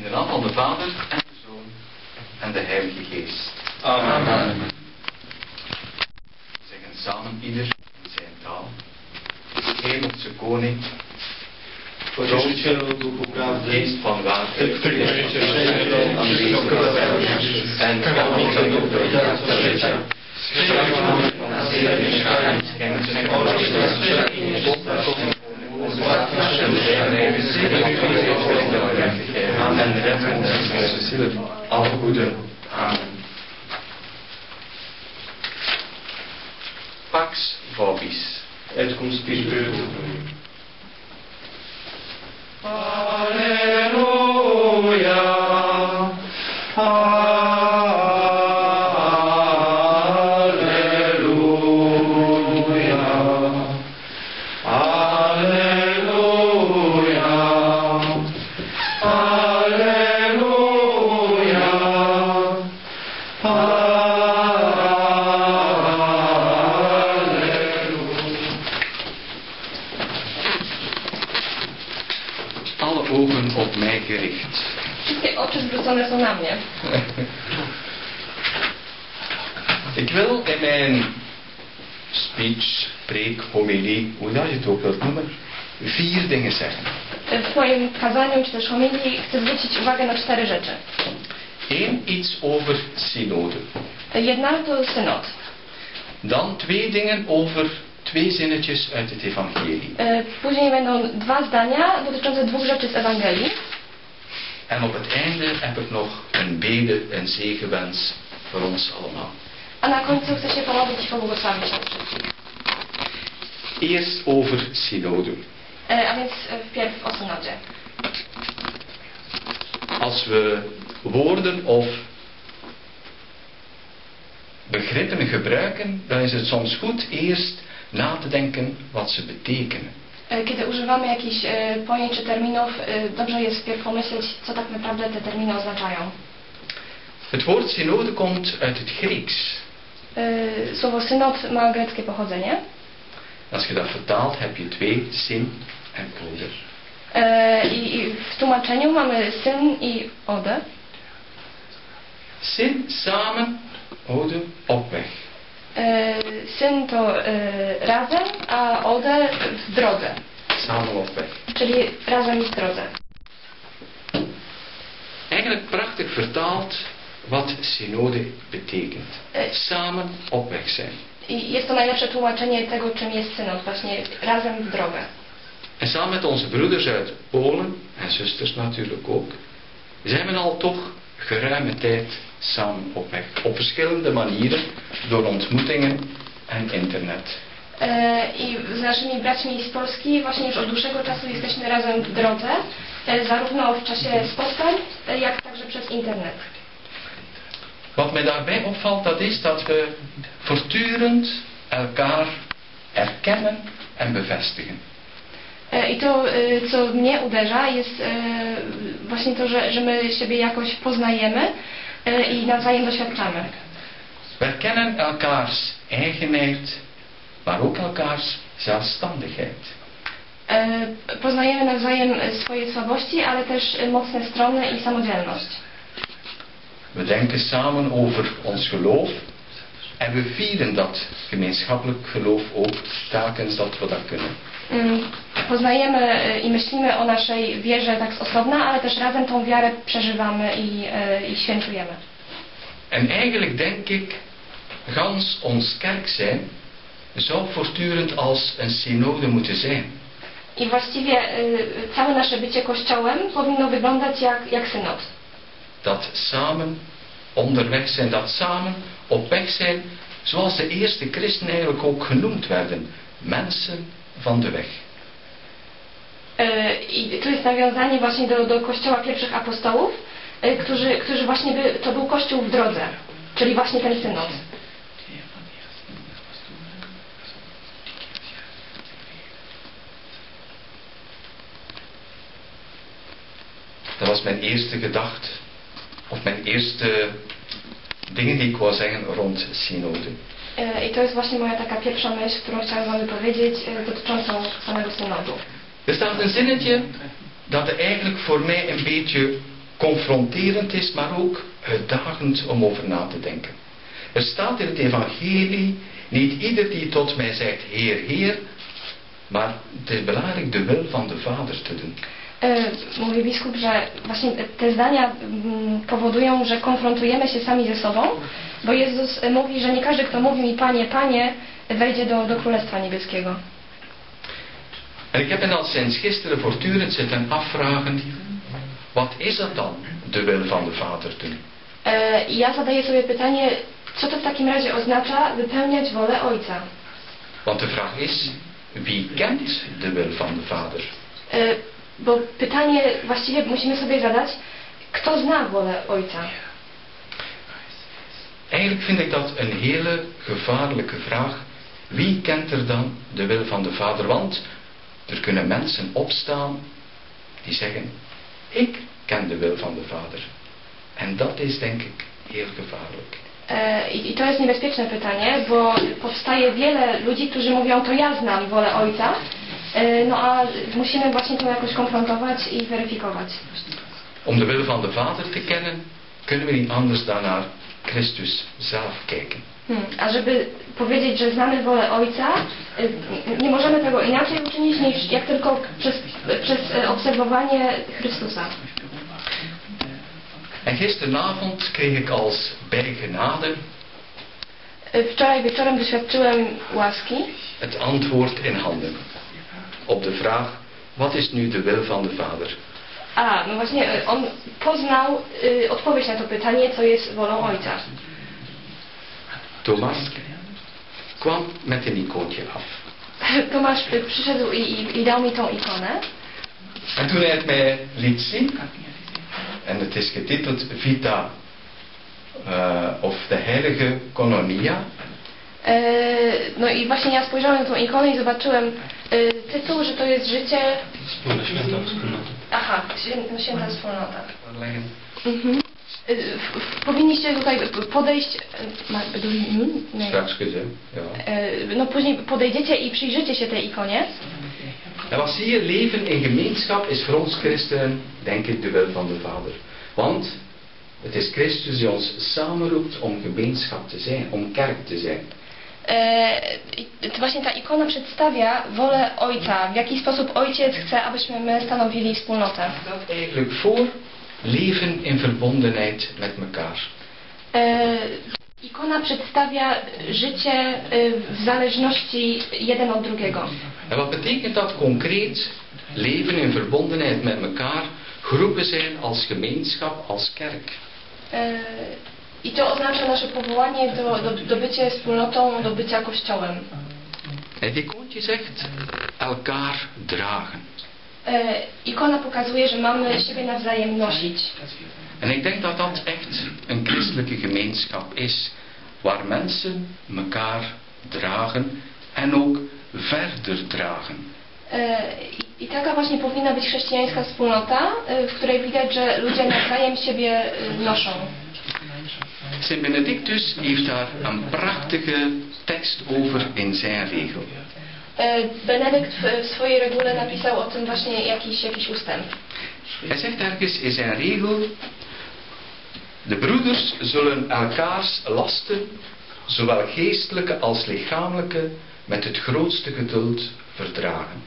In de naam van de Vader en de Zoon en de Heilige Geest. Amen. We zeggen samen ieder in zijn taal. Hemelse Koning, Pocieszycielu duchu prawdy, Geest van waarheid, przyjrzyjcie się aanwezig en darca życia, sprawiedliwy nas jeden mieszkając, schenkt uzłat nasze en red ons in onze zielen, alle goeden. Amen. Pax vobis. et cum spiritu. Alleluia. Alleluia. Alleluia. Alleluia. Alle ogen op mij gericht. Wszystkie oczy zwrócone są na mnie. Ik wil in mijn speech, preek, homilie, hoe dat je het ook wilt noemen, 4 dingen zeggen. W moim kazaniu czy też homilii chcę zwrócić uwagę na 4 rzeczy. 1, iets over synode. Jedna to synod. Dan 2 dingen over 2 zinnetjes uit het evangelie. Później będą 2 zdania dotyczące 2 rzeczy z Ewangelii. En op het einde heb ik nog een bede, een zegenwens voor ons allemaal. A na końcu chcę się pomodlić i pobłogosławić nam wszystkich. Eerst over synode. A więc wpierw o synodzie. Als we woorden of begrippen gebruiken, dan is het soms goed eerst na te denken wat ze betekenen. Kiedy używamy jakichś pojęć czy terminów, dobrze jest wpierw pomyśleć, co tak naprawdę te terminy oznaczają. Het woord synode komt uit het Grieks. Słowo synod ma greckie pochodzenie. Als je dat vertaalt, heb je 2, syn en ode. I w tłumaczeniu mamy syn i ode. Syn, samen, ode, op weg. Syn to razem, a ode w drodze. Samen op weg. Czyli razem w drodze. Eigenlijk prachtig vertaald wat synode betekent. Samen op weg zijn. I jest to najlepsze tłumaczenie tego, czym jest synod, właśnie razem w drogę. En samen met onze broeders uit Polen, en zusters natuurlijk ook, zijn we al toch geruime tijd samen op weg. Op verschillende manieren, door ontmoetingen en internet. I z naszymi braćmi z Polski właśnie już od dłuższego czasu jesteśmy razem w drodze, zarówno w czasie spotkań, jak także przez internet. Wat mij daarbij opvalt, dat is dat we voortdurend elkaar erkennen en bevestigen. I to, co mnie uderza, jest właśnie to, że my siebie jakoś poznajemy i nawzajem doświadczamy. We erkennen elkaars eigenheid, maar ook elkaars zelfstandigheid. Poznajemy nawzajem swoje słabości, ale też mocne strony i samodzielność. We denken samen over ons geloof en we vieren dat gemeenschappelijk geloof ook telkens dat we dat kunnen. Poznajemy i myślimy o naszej wierze tak z osobna, ale też razem tą wiarę przeżywamy i świętujemy. En eigenlijk denk ik, gans ons kerk zijn zou voortdurend als een synode moeten zijn. I właściwie całe nasze bycie Kościołem powinno wyglądać jak synod. Dat samen onderweg zijn, dat samen op weg zijn, zoals de eerste christenen eigenlijk ook genoemd werden. Mensen van de weg. I tu jest nawiązanie właśnie do Kościoła pierwszych apostołów, którzy właśnie to był Kościół w drodze, czyli właśnie ten synod. Dat was mijn eerste gedachte, of mijn eerste dingen die ik wou zeggen rond synode. I to jest właśnie moja taka pierwsza myśl, którą chciałam wam wypowiedzieć, dotyczącą samego synodu. Er staat een zinnetje dat eigenlijk voor mij een beetje confronterend is, maar ook uitdagend om over na te denken. Er staat in het evangelie, niet ieder die tot mij zegt, Heer, Heer, maar het is belangrijk de wil van de Vader te doen. Mówi biskup, że właśnie te zdania powodują, że konfrontujemy się sami ze sobą, bo Jezus mówi, że nie każdy, kto mówi mi Panie, Panie, wejdzie do Królestwa Niebieskiego. En ik heb me al sinds gisteren voortdurend zitten afvragen, wat is dat dan, de wil van de Vader doen? I ja zadaję sobie pytanie, co to w takim razie oznacza wypełniać wolę Ojca? Want de vraag is, wie kent de wil van de Vader? Bo pytanie właściwie musimy sobie zadać, kto zna wolę Ojca? Eigenlijk vind ik dat een hele gevaarlijke vraag. Wie kent er dan de wil van de Vader? Want er kunnen mensen opstaan die zeggen, ik ken de wil van de Vader. En dat is denk ik heel gevaarlijk. I to jest niebezpieczne pytanie, bo powstaje wiele ludzi, którzy mówią, to ja znam wolę Ojca, no a musimy właśnie to jakoś konfrontować i weryfikować. Om de wil van de Vader te kennen, kunnen we niet anders dan naar Christus zelf kijken. A żeby powiedzieć, że znamy wolę Ojca, nie możemy tego inaczej uczynić, niż jak tylko przez obserwowanie Chrystusa. En gisteravond kreeg ik als bijgenade Wczoraj wieczorem doświadczyłem łaski. het antwoord in handen op de vraag, wat is nu de wil van de Vader? No właśnie, on poznał odpowiedź na to pytanie, co jest wolą Ojca. Thomas kwam met een icoontje af. Tomasz przyszedł i dał mi tą ikonę. En toen hij het mij liet zien, en het is getiteld Vita of de Heilige Koinonia. No i właśnie ja spojrzałem na tą ikonę i zobaczyłem tytuł, że to jest życie... Wspólna święta wspólnota. Aha, święta wspólnota. Powinniście tutaj podejść... Straks gezegd, ja. No później podejdziecie i przyjrzycie się tej ikonie. En wat zie je? Leven in gemeenschap is voor ons christenen, denk ik, de wil van de Vader. Want het is Christus die ons samenroept om gemeenschap te zijn, om kerk te zijn. Właśnie ta ikona przedstawia wolę Ojca, w jaki sposób Ojciec chce, abyśmy my stanowili wspólnotę. Dat eigenlijk voor leven in verbondenheid met elkaar. Ikona przedstawia życie w zależności jeden od drugiego. En wat betekent dat concreet? Leven in verbondenheid met elkaar, geroepen zijn als gemeenschap, als kerk. I to oznacza nasze powołanie do bycia wspólnotą, do bycia Kościołem. Het icoontje zegt elkaar dragen. Ikona pokazuje, że mamy siebie nawzajem nosić. En ik denk dat dat echt een christelijke gemeenschap is, waar mensen elkaar dragen en ook verder dragen. I taka właśnie powinna być chrześcijańska wspólnota, w której widać, że ludzie nawzajem siebie noszą. Sint Benedictus heeft daar een prachtige tekst over in zijn regel. Benedykt w swojej regule napisał o tym właśnie jakiś ustęp. Hij zegt ergens in zijn regel, de broeders zullen elkaars lasten, zowel geestelijke als lichamelijke, met het grootste geduld verdragen.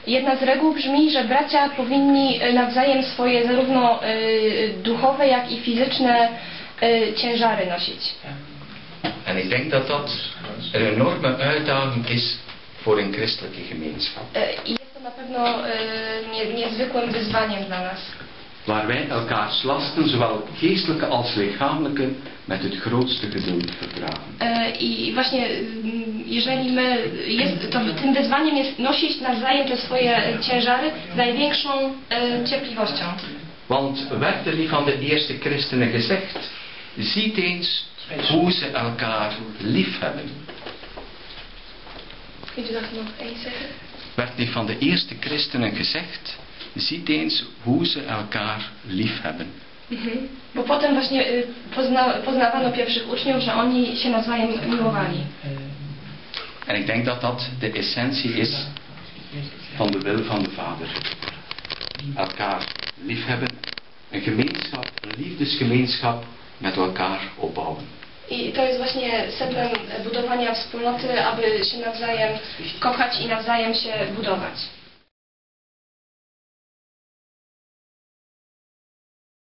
Jedna z reguł brzmi, że bracia powinni nawzajem swoje zarówno duchowe, jak i fizyczne ciężary nosić. En ik denk dat dat een enorme uitdaging is voor een christelijke gemeenschap. I jest to na pewno niezwykłym wyzwaniem dla nas. Waar wij elkaars lasten, zowel geestelijke als lichamelijke, met het grootste geduld verdragen. I właśnie jeżeli tym wyzwaniem jest nosić nawzajem te swoje ciężary z największą cierpliwością. Want werd er niet van de eerste christenen gezegd, ziet eens hoe ze elkaar lief hebben. Werd niet van de eerste christenen gezegd, ziet eens hoe ze elkaar lief hebben. Bo potem właśnie poznawano pierwszych uczniów, że oni się nawzajem miłowali. En ik denk dat dat de essentie is van de wil van de Vader. Elkaar liefhebben een gemeenschap, een liefdesgemeenschap met elkaar opbouwen. I to jest właśnie sednem budowania wspólnoty, aby się nawzajem kochać i nawzajem się budować.